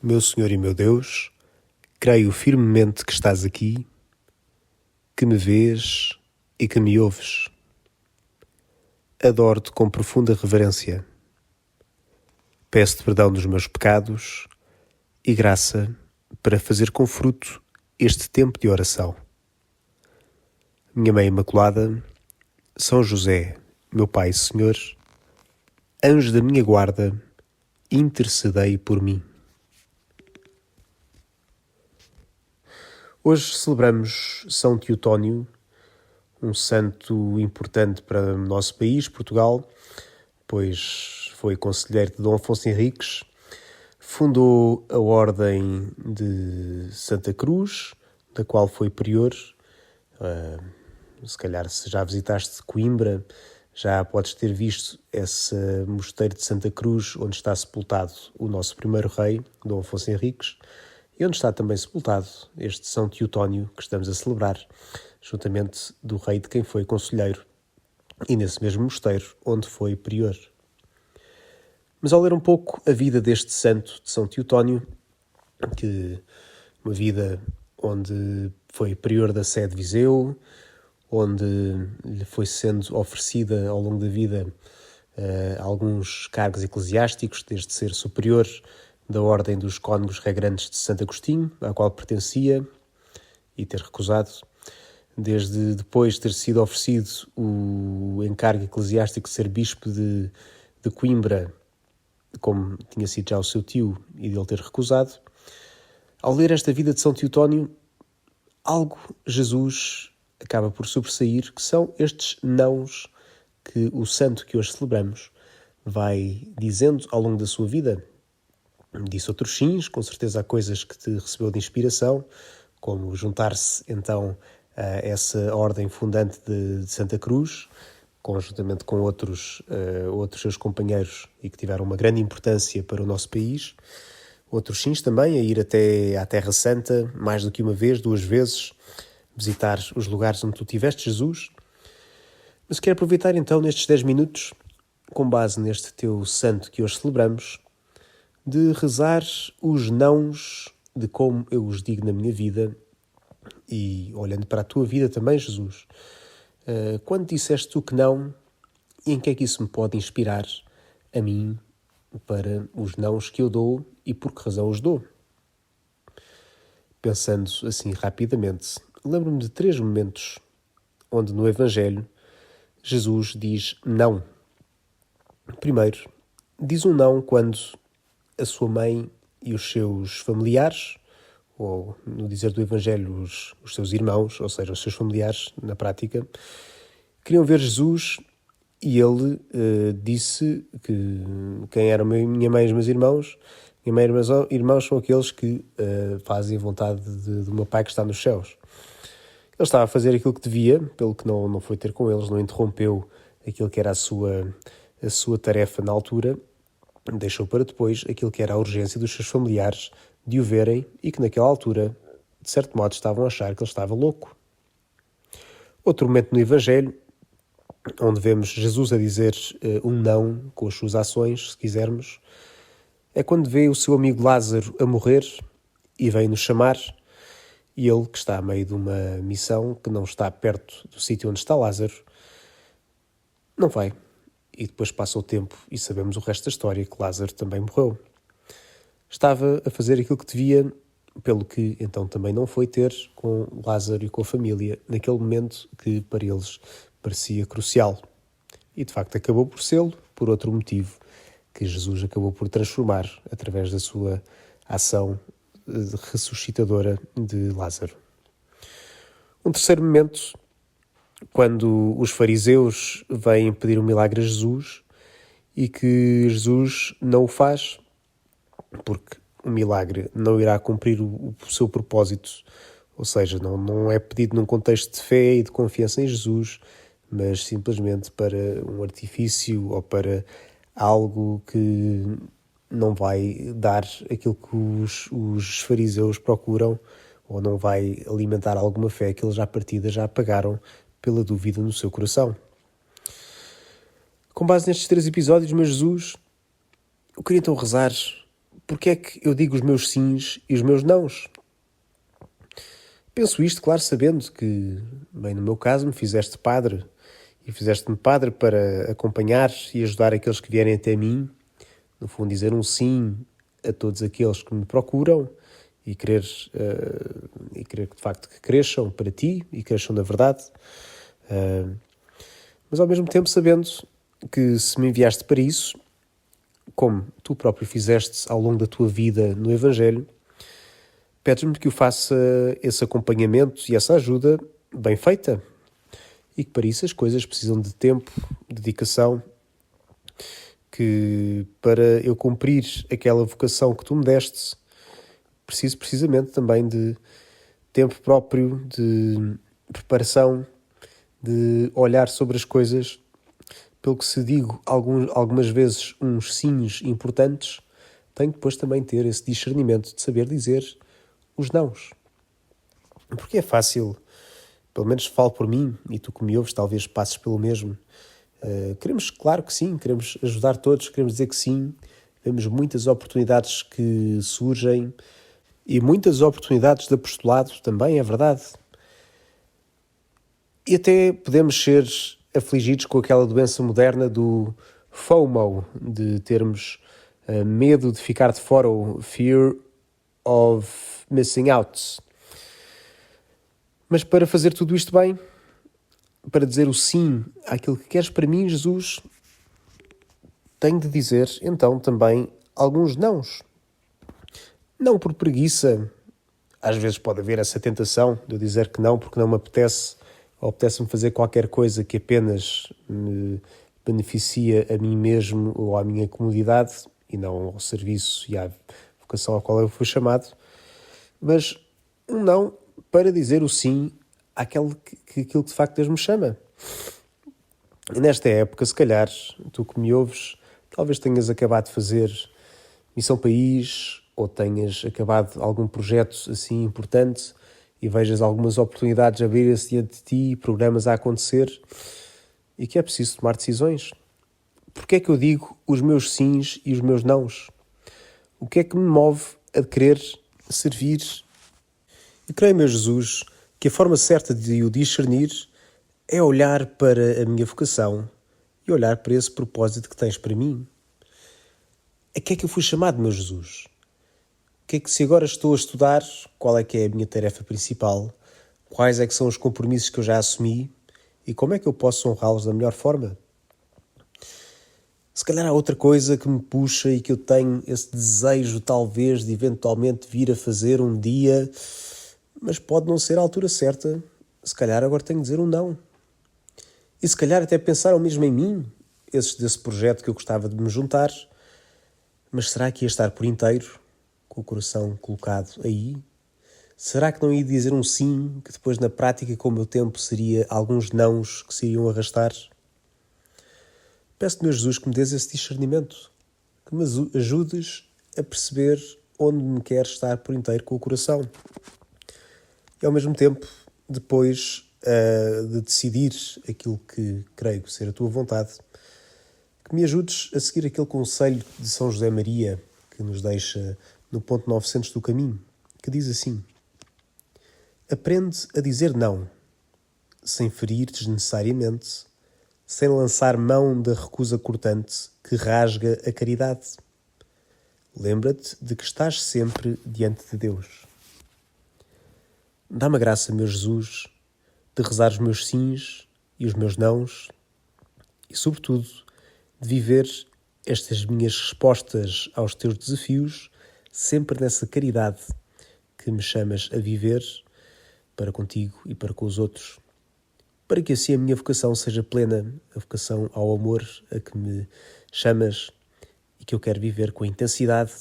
Meu Senhor e meu Deus, creio firmemente que estás aqui, que me vês e que me ouves. Adoro-te com profunda reverência. Peço-te perdão dos meus pecados e graça para fazer com fruto este tempo de oração. Minha Mãe Imaculada, São José, meu Pai e Senhor, anjo da minha guarda, intercedei por mim. Hoje celebramos São Teotónio, um santo importante para o nosso país, Portugal, pois foi conselheiro de Dom Afonso Henriques, fundou a Ordem de Santa Cruz, da qual foi prior. Se calhar, se já visitaste Coimbra, já podes ter visto esse mosteiro de Santa Cruz, onde está sepultado o nosso primeiro rei, Dom Afonso Henriques, e onde está também sepultado este São Teotónio que estamos a celebrar, juntamente do rei de quem foi conselheiro, e nesse mesmo mosteiro onde foi prior. Mas ao ler um pouco a vida deste santo de São Teotónio, que uma vida onde foi prior da Sé de Viseu, onde lhe foi sendo oferecida ao longo da vida alguns cargos eclesiásticos, desde ser superior da Ordem dos Cónegos Regrantes de Santo Agostinho, à qual pertencia, e ter recusado, desde depois ter sido oferecido o encargo eclesiástico de ser bispo de Coimbra, como tinha sido já o seu tio, e dele ter recusado. Ao ler esta vida de São Teotónio, algo Jesus acaba por sobressair, que são estes nãos que o santo que hoje celebramos vai dizendo ao longo da sua vida. Disse outros sims, com certeza há coisas que te recebeu de inspiração, como juntar-se então a essa ordem fundante de Santa Cruz, conjuntamente com outros seus companheiros e que tiveram uma grande importância para o nosso país. Outros sims também, a ir até à Terra Santa, mais do que uma vez, 2 vezes, visitar os lugares onde tu tiveste, Jesus. Mas quero aproveitar então nestes 10 minutos, com base neste teu santo que hoje celebramos, de rezar os nãos de como eu os digo na minha vida e olhando para a tua vida também, Jesus. Quando disseste tu que não, e em que é que isso me pode inspirar a mim para os nãos que eu dou e por que razão os dou? Pensando assim rapidamente, lembro-me de 3 momentos onde no Evangelho Jesus diz não. Primeiro, diz um não quando a sua mãe e os seus familiares, ou no dizer do Evangelho, os seus irmãos, ou seja, os seus familiares na prática, queriam ver Jesus e ele disse que quem era minha mãe e os meus irmãos, minha mãe e os meus irmãos são aqueles que fazem a vontade do meu Pai que está nos céus. Ele estava a fazer aquilo que devia, pelo que não foi ter com eles, não interrompeu aquilo que era a sua tarefa na altura, deixou para depois aquilo que era a urgência dos seus familiares de o verem e que naquela altura, de certo modo, estavam a achar que ele estava louco. Outro momento no Evangelho, onde vemos Jesus a dizer um não com as suas ações, se quisermos, é quando vê o seu amigo Lázaro a morrer e vem-nos chamar, e ele, que está a meio de uma missão, que não está perto do sítio onde está Lázaro, não vai. E depois passa o tempo e sabemos o resto da história, que Lázaro também morreu. Estava a fazer aquilo que devia, pelo que então também não foi ter com Lázaro e com a família, naquele momento que para eles parecia crucial. E de facto acabou por ser por outro motivo, que Jesus acabou por transformar através da sua ação ressuscitadora de Lázaro. Um terceiro momento, quando os fariseus vêm pedir um milagre a Jesus e que Jesus não o faz, porque o milagre não irá cumprir o seu propósito, ou seja, não é pedido num contexto de fé e de confiança em Jesus, mas simplesmente para um artifício ou para algo que não vai dar aquilo que os fariseus procuram, ou não vai alimentar alguma fé que eles à partida já apagaram pela dúvida no seu coração. Com base nestes 3 episódios, meu Jesus, eu queria então rezar porque é que eu digo os meus sims e os meus nãos? Penso isto, claro, sabendo que, bem, no meu caso, me fizeste padre e fizeste-me padre para acompanhar e ajudar aqueles que vierem até mim, no fundo dizer um sim a todos aqueles que me procuram e querer que de facto que cresçam para ti e cresçam na verdade, mas ao mesmo tempo sabendo que se me enviaste para isso, como tu próprio fizeste ao longo da tua vida no Evangelho, pedes-me que eu faça esse acompanhamento e essa ajuda bem feita. E que para isso as coisas precisam de tempo, dedicação, que para eu cumprir aquela vocação que tu me deste, preciso precisamente também de tempo próprio, de preparação, de olhar sobre as coisas, pelo que se digo algumas vezes uns sims importantes, tenho depois também ter esse discernimento de saber dizer os nãos. Porque é fácil, pelo menos falo por mim, e tu que me ouves talvez passes pelo mesmo. Queremos, claro que sim, queremos ajudar todos, queremos dizer que sim. Vemos muitas oportunidades que surgem e muitas oportunidades de apostolado também, é verdade. E até podemos ser afligidos com aquela doença moderna do FOMO, de termos medo de ficar de fora, o Fear of Missing Out. Mas para fazer tudo isto bem, para dizer o sim àquilo que queres para mim, Jesus, tenho de dizer, então, também alguns nãos. Não por preguiça. Às vezes pode haver essa tentação de eu dizer que não, porque não me apetece, ou apetece-me fazer qualquer coisa que apenas me beneficia a mim mesmo ou à minha comodidade, e não ao serviço e à vocação ao qual eu fui chamado. Mas um não para dizer o sim àquilo que de facto Deus me chama. E nesta época, se calhar, tu que me ouves, talvez tenhas acabado de fazer Missão País, ou tenhas acabado algum projeto assim importante e vejas algumas oportunidades a abrir-se diante de ti, programas a acontecer, e que é preciso tomar decisões. Porque é que eu digo os meus sims e os meus nãos? O que é que me move a querer servir? E creio, meu Jesus, que a forma certa de o discernir é olhar para a minha vocação e olhar para esse propósito que tens para mim. A que é que eu fui chamado, meu Jesus? O que é que, se agora estou a estudar, qual é que é a minha tarefa principal? Quais é que são os compromissos que eu já assumi? E como é que eu posso honrá-los da melhor forma? Se calhar há outra coisa que me puxa e que eu tenho esse desejo, talvez, de eventualmente vir a fazer um dia, mas pode não ser a altura certa. Se calhar agora tenho de dizer um não. E se calhar até pensaram mesmo em mim, desse projeto que eu gostava de me juntar, mas será que ia estar por inteiro, com o coração colocado aí? Será que não ia dizer um sim, que depois na prática com o meu tempo seria alguns nãos que se iriam arrastar? Peço-te, meu Jesus, que me dês esse discernimento, que me ajudes a perceber onde me queres estar por inteiro com o coração. E ao mesmo tempo, depois de decidir aquilo que creio ser a tua vontade, que me ajudes a seguir aquele conselho de São José Maria, que nos deixa no ponto 900 do caminho, que diz assim: aprende a dizer não, sem ferir desnecessariamente, sem lançar mão da recusa cortante que rasga a caridade. Lembra-te de que estás sempre diante de Deus. Dá-me a graça, meu Jesus, de rezar os meus sims e os meus nãos e, sobretudo, de viver estas minhas respostas aos teus desafios sempre nessa caridade que me chamas a viver para contigo e para com os outros, para que assim a minha vocação seja plena, a vocação ao amor a que me chamas e que eu quero viver com intensidade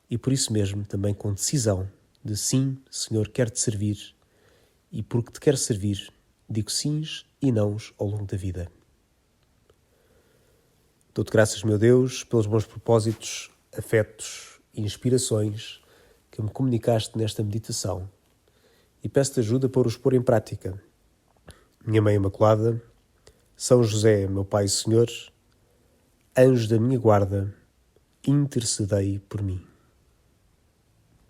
e por isso mesmo também com decisão de sim, Senhor, quero-te servir e porque te quero servir, digo sims e nãos ao longo da vida. Dou-te graças, meu Deus, pelos bons propósitos, afetos e inspirações que me comunicaste nesta meditação e peço-te ajuda para os pôr em prática. Minha Mãe Imaculada, São José, meu Pai e Senhor, anjo da minha guarda, intercedei por mim.